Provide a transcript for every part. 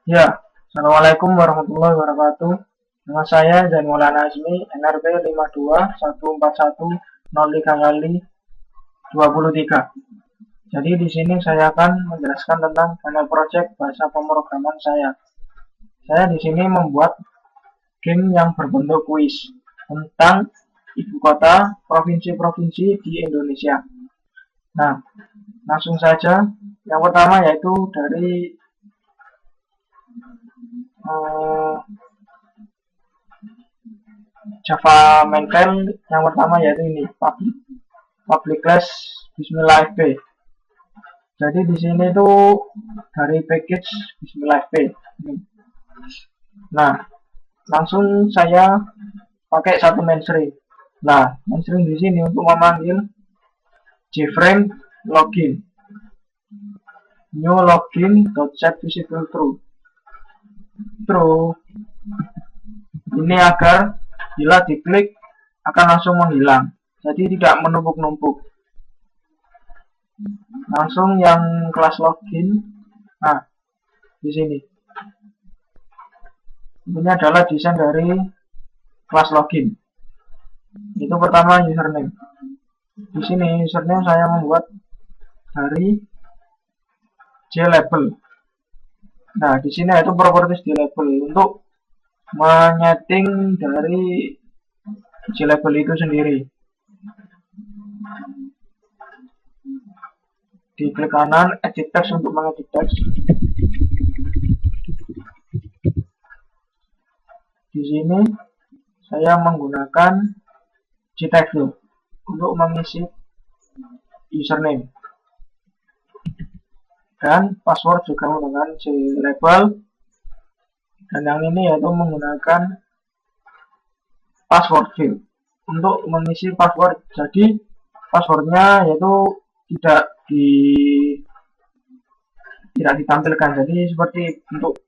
Ya, Assalamualaikum warahmatullahi wabarakatuh. Nama saya Zain Maulana Azmi, NRP 521410 kali 23. Jadi di sini saya akan menjelaskan tentang final project bahasa pemrograman saya. Saya di sini membuat game yang berbentuk kuis tentang ibu kota provinsi-provinsi di Indonesia. Nah, langsung saja. Yang pertama yaitu dari Java main file yang pertama yaitu ini public class Bismillah FP. Jadi di sini tuh dari package Bismillah FP. Nah, langsung saya pakai satu mainstream. Nah, mainstream di sini untuk memanggil jframe login new login.set visible true ini agar bila diklik akan langsung menghilang, jadi tidak menumpuk-numpuk. Langsung yang kelas login, nah di sini ini adalah desain dari kelas login. Itu pertama username. Di sini username saya membuat dari JLabel. Nah di sini itu properties JLabel untuk menyeting dari JLabel itu sendiri. Di klik kanan edit text untuk mengedit teks. Di sini saya menggunakan JText untuk mengisi username dan password juga menggunakan JLabel, dan yang ini yaitu menggunakan password field untuk mengisi password. Jadi passwordnya yaitu tidak ditampilkan, jadi seperti untuk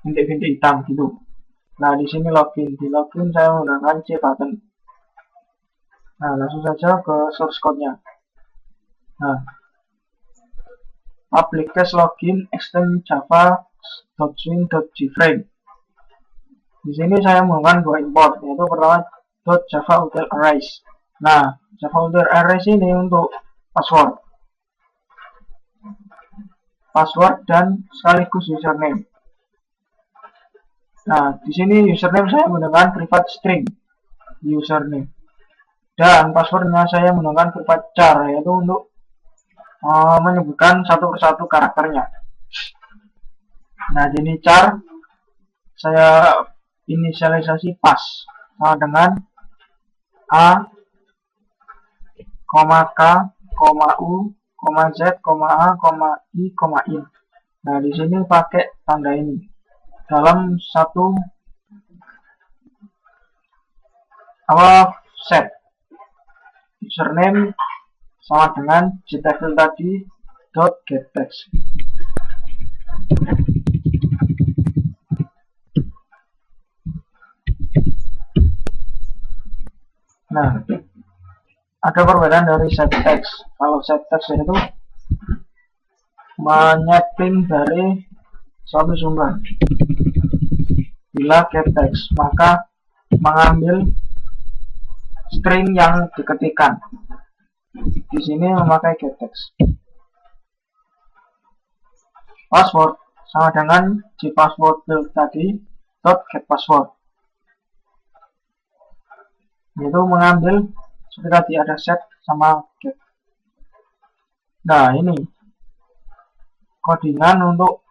bintik-bintik hitam gitu. Nah di sini login, di login saya menggunakan C button. Nah langsung saja ke source code-nya. Nah public class login extend java.swing.jframe. Di sini saya menggunakan dua import, yaitu pertama .java util arrays. Nah java util arrays ini untuk password dan sekaligus username. Nah di sini username saya menggunakan private string username, dan passwordnya saya menggunakan private char, yaitu untuk menyebutkan satu persatu karakternya. Nah jadi char saya inisialisasi pas sama dengan A, K, U, Z, A, I, in. Nah di sini pakai tanda ini dalam satu set. Username sama dengan JText tadi .getText. Nah ada perbedaan dari setText. Kalau setText itu menyeting dari suatu sumber. Bila getText maka mengambil string yang diketikkan. Di sini memakai getText. Password sama dengan jpassword build tadi .getPassword. Itu mengambil seperti tadi ada set sama get. Nah ini codingan untuk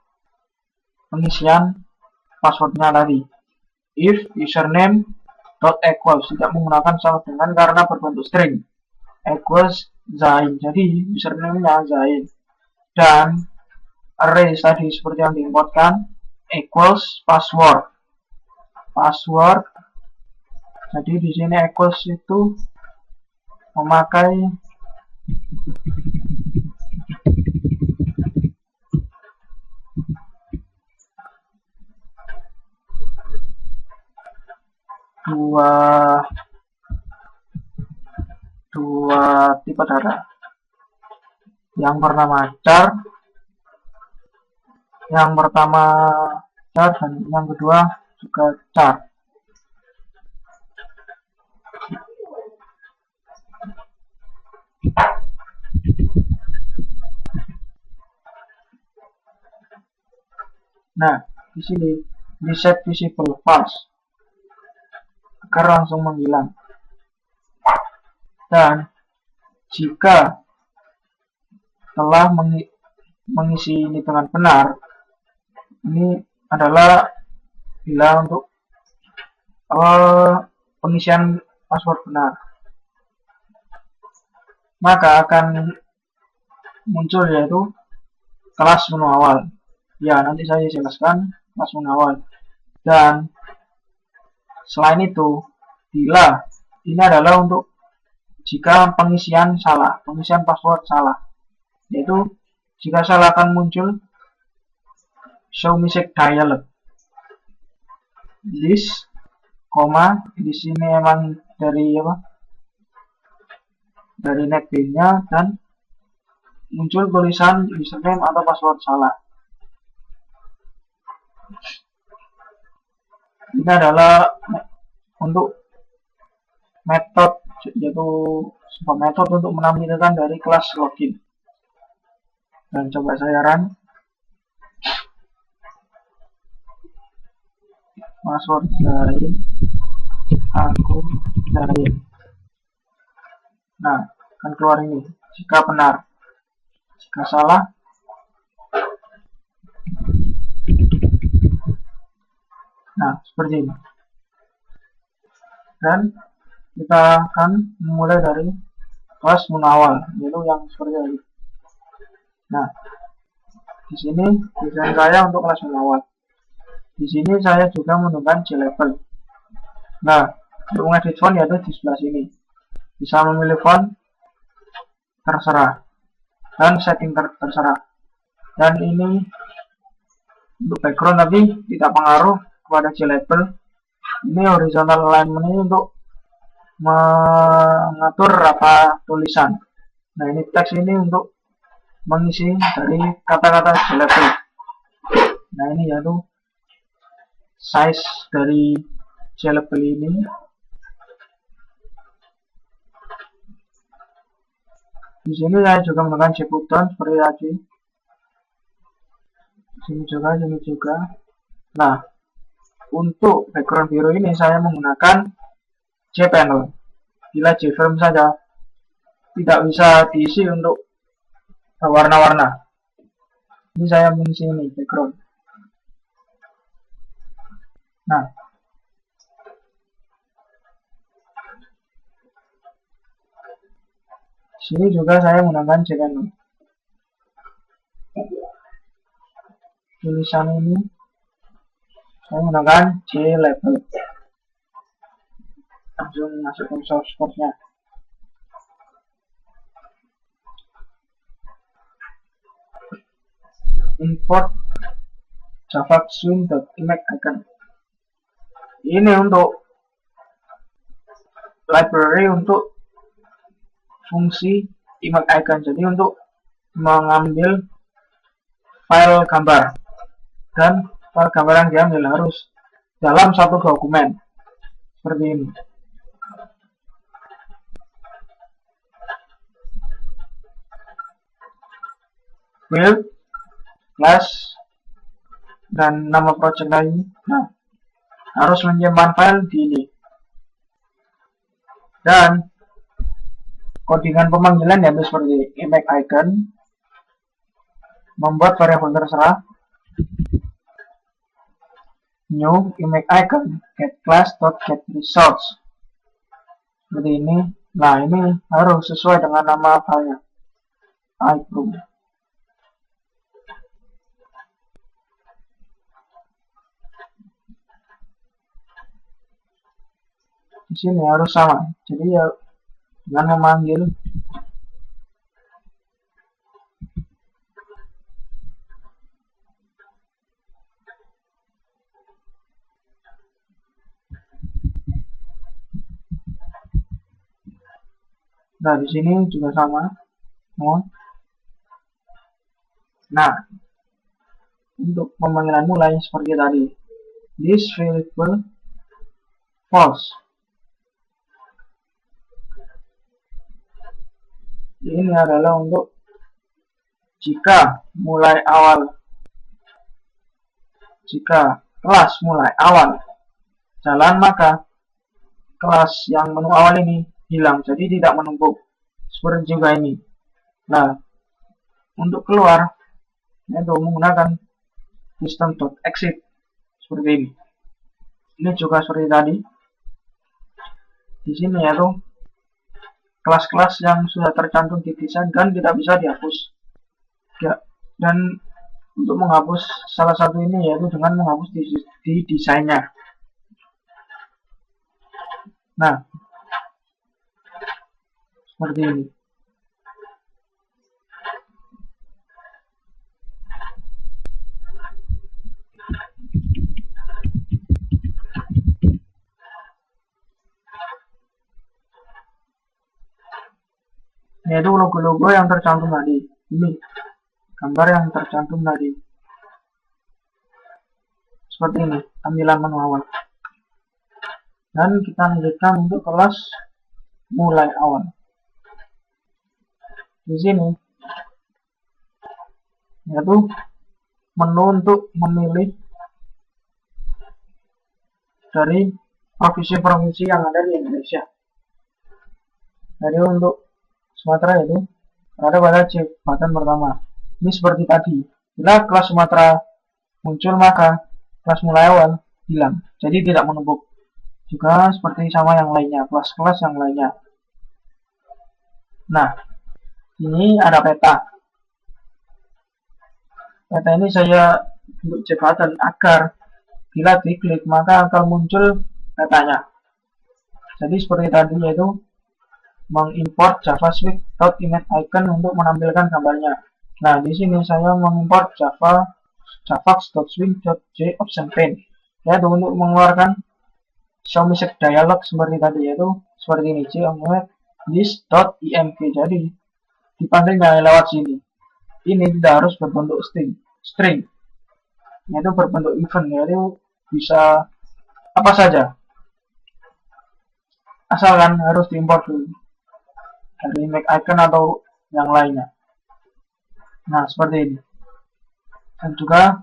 pengisian passwordnya tadi. If username equals tidak menggunakan sama dengan karena berbentuk string equals Zain, jadi username-nya Zain, dan array tadi seperti yang diimportkan equals password. Jadi di sini equals itu memakai dua tipe data. Yang pertama char, Yang pertama char dan yang kedua juga char. Nah, di sini di set visible false agar langsung menghilang. Dan jika telah mengisi ini dengan benar, ini adalah bila untuk pengisian password benar, maka akan muncul yaitu kelas menu awal. Ya, nanti saya jelaskan kelas menu awal. Dan selain itu, bila ini adalah untuk jika pengisian salah, pengisian password salah, yaitu jika salah akan muncul show message dialog list, di sini emang dari dari netbin-nya, dan muncul tulisan username atau password salah. Ini adalah untuk metode, yaitu sebuah metode untuk menampilkan dari kelas login. Dan coba saya run. Password dari akun dari. Nah, akan keluar ini jika benar. Jika salah, nah seperti ini. Dan kita akan memulai dari kelas menu awal, yaitu yang seperti ini. Nah, di sini desain saya untuk kelas menu awal. Di sini saya juga menggunakan JLabel. Nah, untuk mengedit font yaitu di sebelah sini. Bisa memilih font terserah dan setting terserah. Dan ini untuk background tapi tidak pengaruh kepada JLabel. Ini horizontal alignment ini untuk mengatur tulisan. Nah, ini teks ini untuk mengisi dari kata-kata JLabel. Nah, ini yaitu size dari JLabel ini. Di sini saya juga menggunakan Jbutton seperti tadi. Sini juga. Nah, untuk background biru ini saya menggunakan Jpanel. Bila Jframe saja tidak bisa diisi untuk warna-warna. Ini saya mengisi ini background. Nah, sini juga saya menggunakan Jpanel. Tulisan ini saya menggunakan JLabel. Langsung masuk ke source code-nya. Import javaswing.image-icon. Ini untuk library untuk fungsi image-icon. Jadi untuk mengambil file gambar, dan file gambar yang diambil harus dalam satu dokumen seperti ini. Build, class, dan nama project lagi. Nah, harus menyimpan file di ini. Dan codingan pemanggilan yaitu seperti image-icon, membuat variabel terserah, new image-icon get class.getResource seperti ini. Nah, ini harus sesuai dengan nama filenya. iProom. Di sini harus sama. Jadi ya dengan memanggil nah, di sini juga sama. Nah, untuk pemanggilan mulai seperti tadi. This variable false. Ini adalah untuk jika mulai awal, jika kelas mulai awal jalan, maka kelas yang menu awal ini hilang, jadi tidak menumpuk. Seperti juga ini. Nah, untuk keluar yaitu menggunakan system.exit seperti ini. Ini juga seperti tadi. Di sini yaitu kelas-kelas yang sudah tercantum di desain dan tidak bisa dihapus. Ya, dan untuk menghapus salah satu ini yaitu dengan menghapus di desainnya. Nah, seperti ini. Yaitu logo-logo yang tercantum tadi. Ini gambar yang tercantum tadi. Seperti ini tampilan menu awal. Dan kita lanjutkan untuk kelas mulai awal. Di sini yaitu menu untuk memilih dari provinsi-provinsi yang ada di Indonesia. Jadi untuk Sumatera itu berada pada jabatan pertama. Ini seperti tadi. Bila kelas Sumatera muncul, maka kelas mulai awal hilang, jadi tidak menumpuk. Juga seperti sama yang lainnya, kelas-kelas yang lainnya. Nah, ini ada peta. Peta ini saya untuk jabatan agar bila diklik maka akan muncul petanya. Jadi seperti tadi, yaitu mengimport javascript.image_icon untuk menampilkan gambarnya. Nah, di sini saya mengimport javax.swing.jOptionPane, yaitu untuk mengeluarkan show message dialog seperti tadi, yaitu seperti ini, list.img. Jadi dipanggilnya lewat sini. Ini tidak harus berbentuk string, yaitu berbentuk event, yaitu bisa apa saja, asalkan harus diimport dulu dari make icon atau yang lainnya. Nah, seperti ini. Dan juga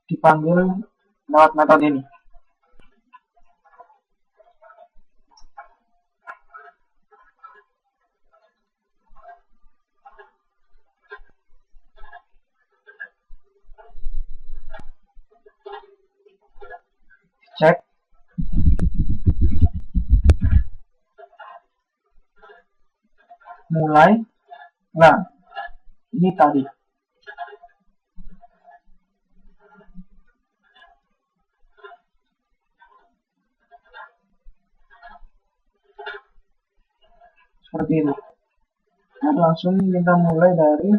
dipanggil lewat metode ini. Cek. Mulai. Nah, ini tadi. Seperti ini. Dan langsung kita mulai dari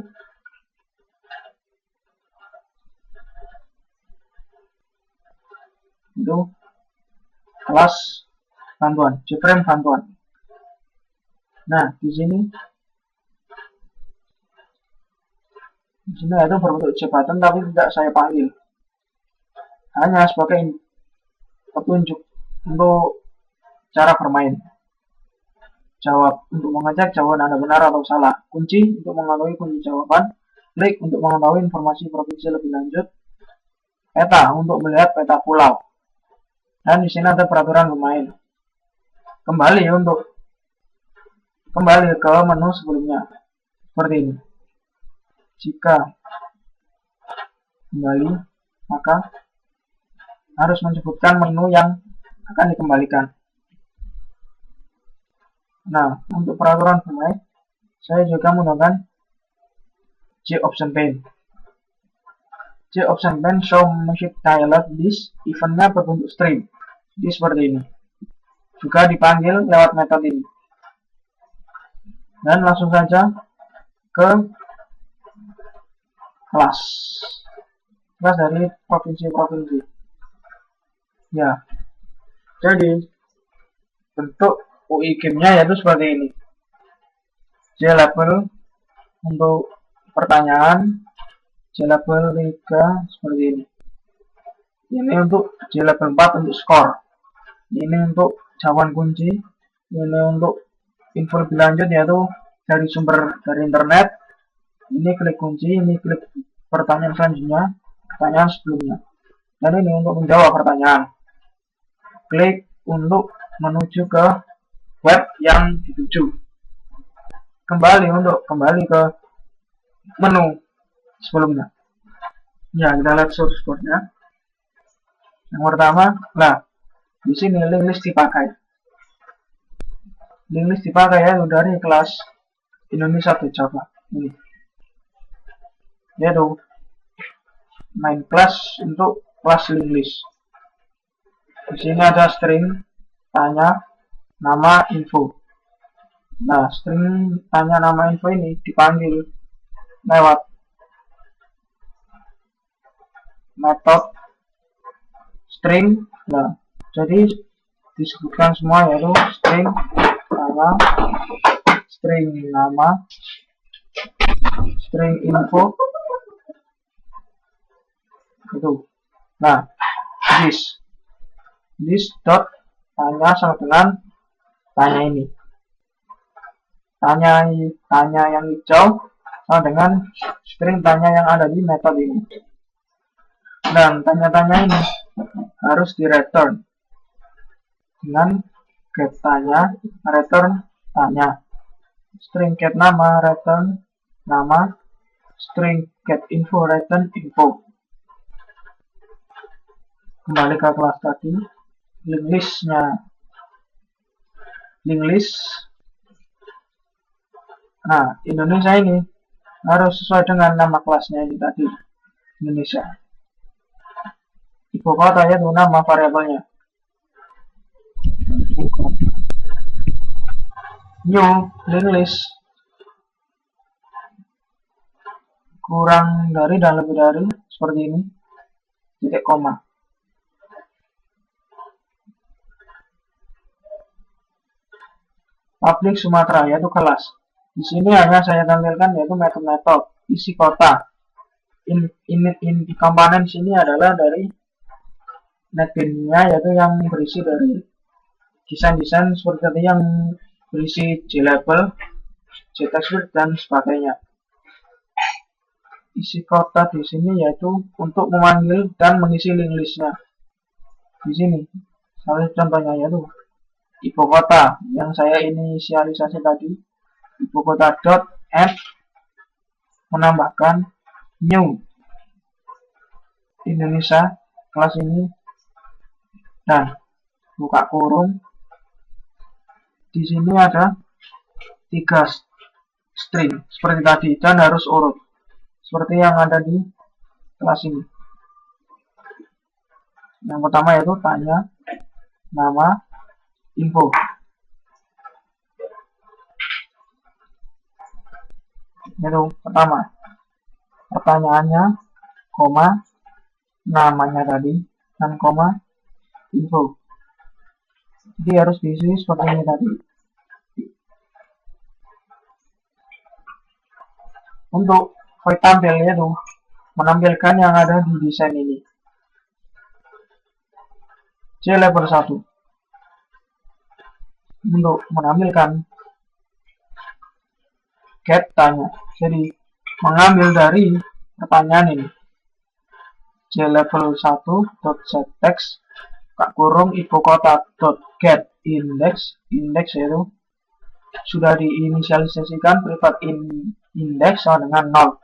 itu kelas bantuan, JFrame bantuan. Nah, di sini ada berbentuk jabatan tapi tidak saya panggil, hanya sebagai petunjuk untuk cara bermain. Jawab untuk mengecek jawaban Anda benar atau salah. Kunci untuk mengetahui kunci jawaban. Klik untuk mengetahui informasi provinsi lebih lanjut. Peta untuk melihat peta pulau. Dan di sini ada peraturan bermain. Kembali ke menu sebelumnya. Seperti ini. Jika kembali, maka harus menyebutkan menu yang akan dikembalikan. Nah, untuk peraturan bermain, saya juga menggunakan JOptionPane. JOptionPane show message dialog list, eventnya berbentuk string. Jadi seperti ini. Juga dipanggil lewat metode ini. Dan langsung saja ke kelas dari provinsi-provinsi. Ya, jadi bentuk UI game-nya yaitu seperti ini. J label untuk pertanyaan, J-label 3 seperti ini. Ini untuk J-label 4 untuk skor. Ini untuk jawaban kunci. Ini untuk info lebih lanjut, yaitu dari sumber dari internet. Ini klik kunci, ini klik pertanyaan selanjutnya, pertanyaan sebelumnya. Dan ini untuk menjawab pertanyaan. Klik untuk menuju ke web yang dituju. Kembali ke menu sebelumnya. Ya, kita lihat source code-nya. Yang pertama, nah, di sini link list dipakai. Link list dipakai ya dari kelas Indonesia to Java. Ini. Yaitu main class untuk kelas link list. Di sini ada string tanya nama info. Nah, string tanya nama info ini dipanggil lewat metode string. Nah, jadi disebutkan semua, yaitu string tanya, string nama, string info itu. Nah, this dot tanya sama dengan tanya ini. Tanya yang hijau sama dengan string tanya yang ada di metode ini. Dan tanya-tanya ini harus di return dengan get tanya, return tanya, string get nama, return nama, string get info, return info. Kembali ke kelas tadi, link listnya, link list. Nah, Indonesia ini harus sesuai dengan nama kelasnya ini tadi, Indonesia. Ibu kota yaitu nama variabelnya. New link list kurang dari dan lebih dari seperti ini, titik koma. Public Sumatera yaitu kelas. Di sini hanya saya tampilkan yaitu metode isi kota. Init komponen sini adalah dari netbin-nya, yaitu yang berisi dari desain-desain seperti yang berisi J-label, JTextField dan sebagainya. Isi kota di sini yaitu untuk memanggil dan mengisi link listnya. Di sini salah contohnya yaitu ibu kota yang saya inisialisasi tadi, ibu kota dot add menambahkan new Indonesia kelas ini dan buka kurung. Di sini ada 3 string seperti tadi dan harus urut seperti yang ada di kelas ini. Yang pertama yaitu tanya nama info. Itu pertama, pertanyaannya, koma, namanya tadi, dan koma, info. Jadi harus diisi seperti ini tadi. Untuk void tampil yaitu menampilkan yang ada di desain ini. J-label 1 untuk menampilkan get tanya. Jadi mengambil dari pertanyaan ini. J-label 1.setText kurung ibu kota .get index. Index yaitu sudah diinisialisasikan private index sama dengan 0.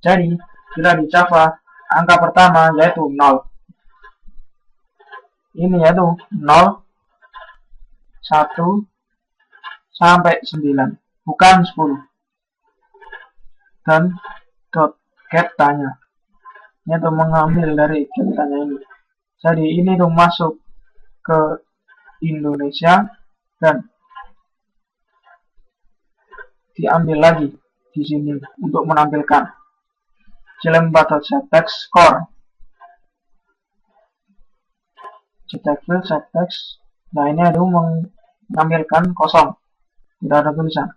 Jadi bila di Java angka pertama yaitu 0. Ini yaitu 0, 1 sampai 9, bukan 10. Dan get tanya yaitu mengambil dari get tanya ini. Jadi ini tuh masuk ke Indonesia dan diambil lagi di sini untuk menampilkan JLM4.setText score. JTextField setText. Nah, ini ada menampilkan kosong, tidak ada tulisan.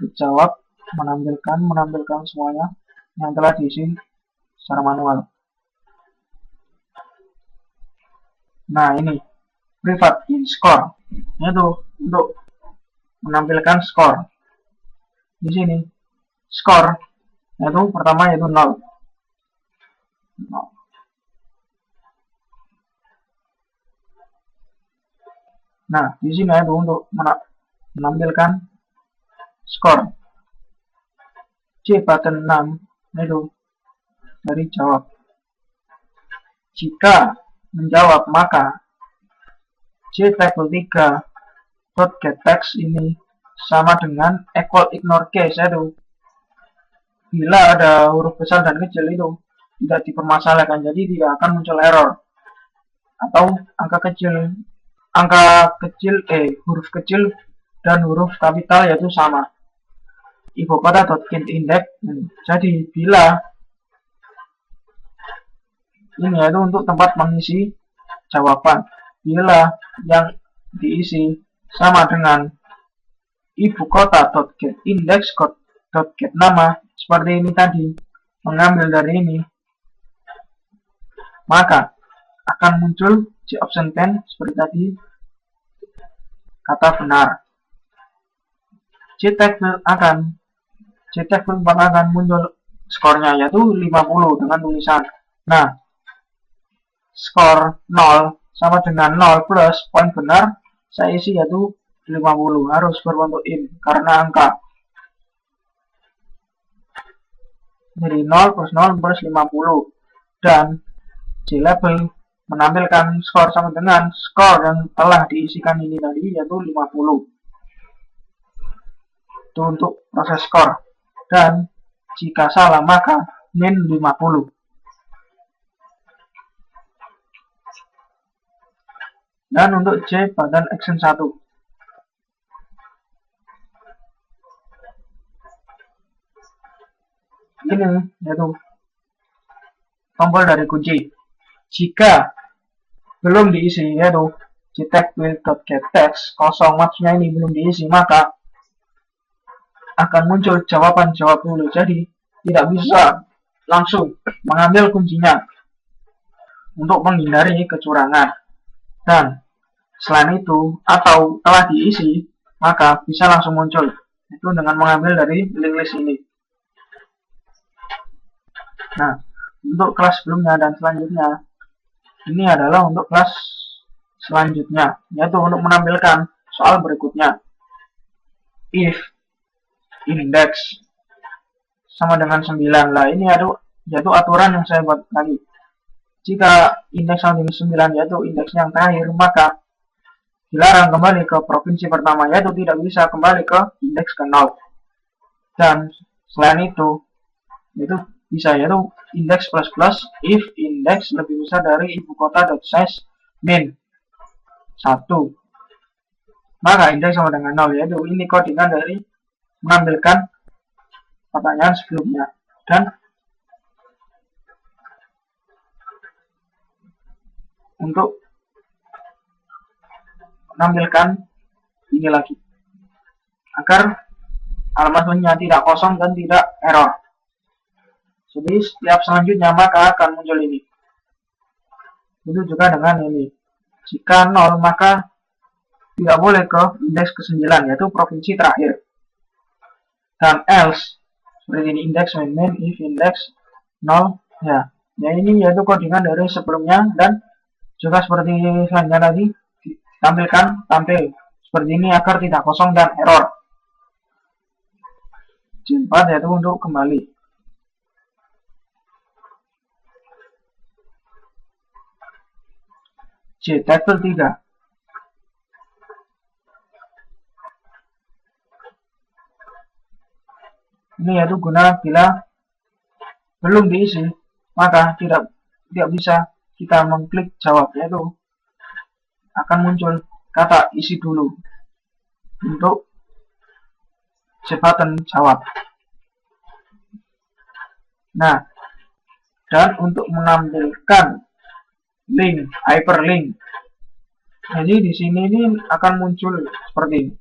Dijawab, menampilkan semuanya yang telah diisi secara manual. Nah, ini private in score, yaitu untuk menampilkan skor. Di sini skor yaitu pertama yaitu 0. Nah, di sini yaitu untuk menampilkan skor. C button 6 yaitu dari jawab. Jika menjawab maka C tabel 3 dot get text ini sama dengan equal ignore case, yaitu bila ada huruf besar dan kecil itu tidak dipermasalahkan, jadi tidak akan muncul error, atau huruf kecil dan huruf kapital yaitu sama. Ibu kota dot get index, jadi bila ini yaitu untuk tempat mengisi jawaban, bila yang diisi sama dengan ibu kota dot get index dot get nama seperti ini tadi, mengambil dari ini, maka akan muncul C option 10 seperti tadi, kata benar. C table akan muncul skornya yaitu 50 dengan tulisan. Nah, skor 0 sama dengan 0 plus poin benar saya isi yaitu 50, harus berbentuk in karena angka. Jadi 0 plus 0 plus 50, dan J label menampilkan skor sama dengan skor yang telah diisikan ini tadi yaitu 50. Itu untuk proses skor, dan jika salah maka min 50. Dan untuk J button action 1, ini yaitu tombol dari kunci. Jika belum diisi yaitu jtag.getText kosong, maksudnya ini belum diisi, maka akan muncul jawaban jawab dulu, jadi tidak bisa langsung mengambil kuncinya untuk menghindari kecurangan. Dan selain itu, atau telah diisi, maka bisa langsung muncul, itu dengan mengambil dari link list ini. Nah, untuk kelas sebelumnya dan selanjutnya, ini adalah untuk kelas selanjutnya, yaitu untuk menampilkan soal berikutnya. If index sama dengan 9, lah ini yaitu aturan yang saya buat tadi. Jika indeks sama dengan 9 yaitu indeks yang terakhir, maka dilarang kembali ke provinsi pertama, yaitu tidak bisa kembali ke indeks ke 0. Dan selain itu bisa yaitu indeks plus plus if indeks lebih besar dari ibu kota dot size min 1, maka indeks sama dengan 0, yaitu ini codingan dari menampilkan pertanyaan sebelumnya. Dan untuk menampilkan ini lagi agar alamat selanjutnya tidak kosong dan tidak error. Jadi setiap selanjutnya maka akan muncul ini. Itu juga dengan ini. Jika 0 maka tidak boleh ke indeks ke-9 yaitu provinsi terakhir. Dan else seperti ini, indeks min if indeks 0 ya. Ya ini yaitu codingan dari sebelumnya, dan juga seperti selanjutnya tadi tampil seperti ini agar tidak kosong dan error. J4 yaitu untuk kembali. J table 3. Ini yaitu guna bila belum diisi, maka tidak bisa kita mengklik jawab, yaitu akan muncul kata isi dulu untuk J button jawab. Nah, dan untuk menampilkan link, hyperlink, jadi di sini ini akan muncul seperti ini.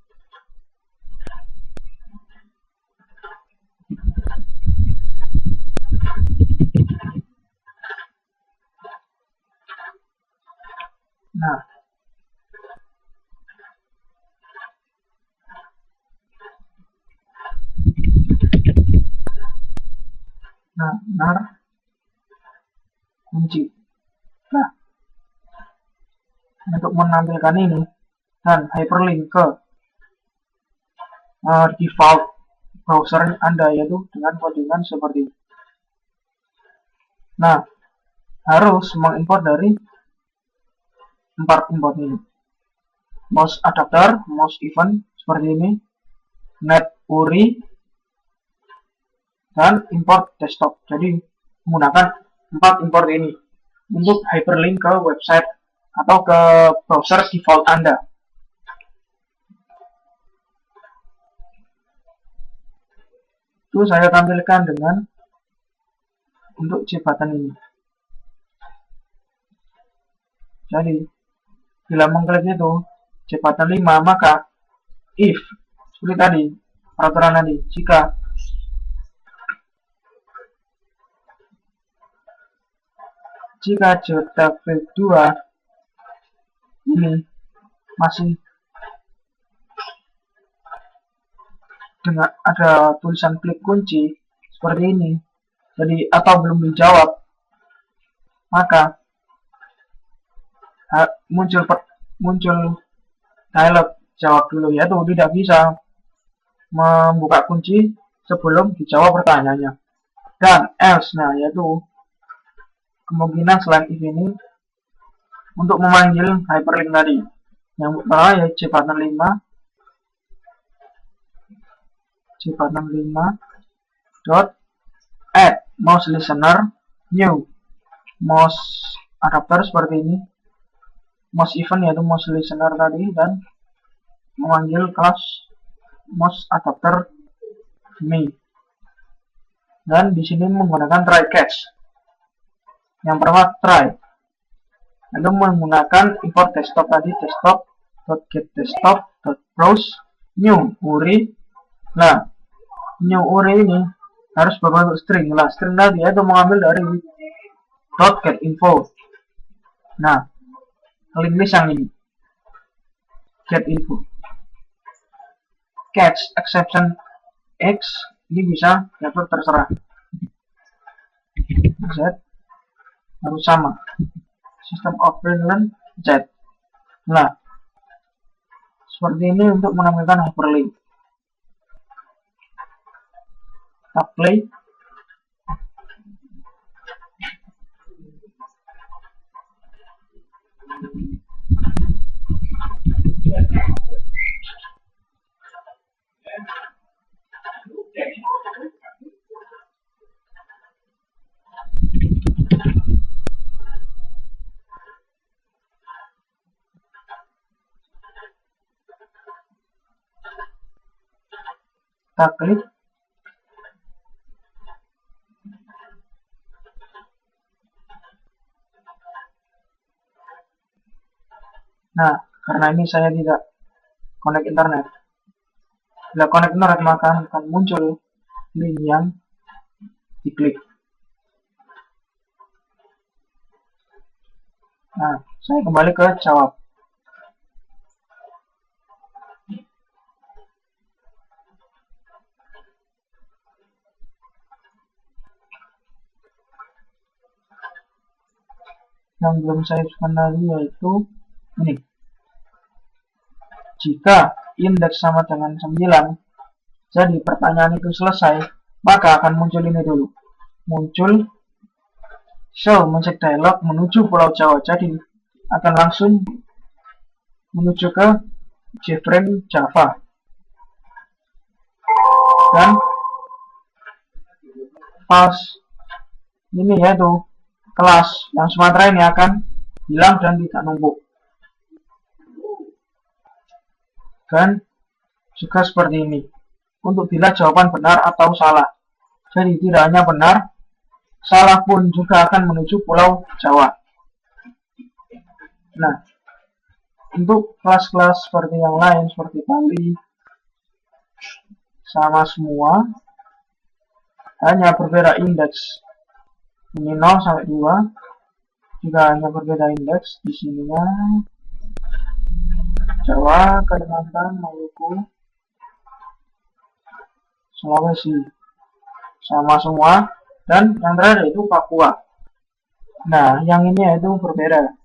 Nah, benar kunci. Nah, untuk menampilkan ini dan hyperlink ke default browser Anda, yaitu dengan codingan seperti ini. Nah, harus mengimport dari 4 import ini. Mouse adapter, mouse event seperti ini, net URI, dan import desktop. Jadi menggunakan 4 import ini untuk hyperlink ke website atau ke browser default Anda. Itu saya tampilkan dengan untuk C button ini. Jadi bila mengklik itu C button 5, maka if seperti tadi peraturan tadi, jika JTF2 ini masih dengan ada tulisan klik kunci seperti ini, jadi atau belum dijawab, maka muncul dialog jawab dulu, yaitu tidak bisa membuka kunci sebelum dijawab pertanyaannya. Dan else, nah yaitu kemungkinan selain ini untuk memanggil hyperlink tadi. Yang pertama ya C button 5 dot add mouse listener new mouse adapter seperti ini, mouse event yaitu mouse listener tadi, dan memanggil kelas mouse adapter me. Dan di sini menggunakan try catch. Yang pertama try, lalu menggunakan import desktop tadi, desktop.getDesktop.browse new URI. Nah, new URI ini harus berbentuk string. Nah, string tadi itu mengambil dari .getinfo. Nah, link list yang ini getinfo. Catch exception X ini bisa diatur terserah. Z harus sama. System of Prevalent Z. Nah, seperti ini untuk menampilkan hyperlink. Kita play. Kita klik. Nah, karena ini saya tidak connect internet. Bila connect internet maka akan muncul link yang diklik. Nah, saya kembali ke jawab. Yang belum saya sebutkan tadi yaitu ini. Jika indeks sama dengan 9, jadi pertanyaan itu selesai, maka akan muncul ini dulu. Muncul show message dialog menuju Pulau Jawa. Jadi akan langsung menuju ke JFrame Java. Dan pas ini yaitu kelas yang Sumatera ini akan hilang dan tidak numpuk. Dan juga seperti ini untuk bila jawaban benar atau salah. Jadi tidak hanya benar, salah pun juga akan menuju Pulau Jawa. Nah, untuk kelas-kelas seperti yang lain seperti Bali sama semua, hanya berbeda indeks. Ini 0 sampai 2 juga hanya berbeda indeks. Di sininya Jawa, Kalimantan, Maluku, Sulawesi sama semua, dan yang terakhir yaitu Papua. Nah, yang ini yaitu berbeda.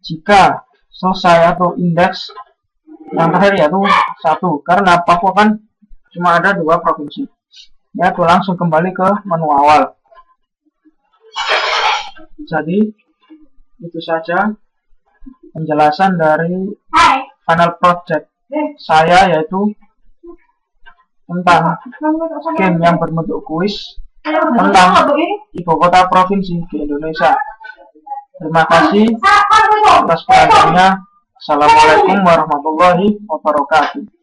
Jika selesai atau indeks yang terakhir yaitu 1, karena Papua kan cuma ada 2 provinsi. Ya, aku langsung kembali ke menu awal. Jadi itu saja penjelasan dari final project saya, yaitu tentang game yang berbentuk kuis tentang ibu kota provinsi di Indonesia. Terima kasih atas perhatiannya. Assalamualaikum warahmatullahi wabarakatuh.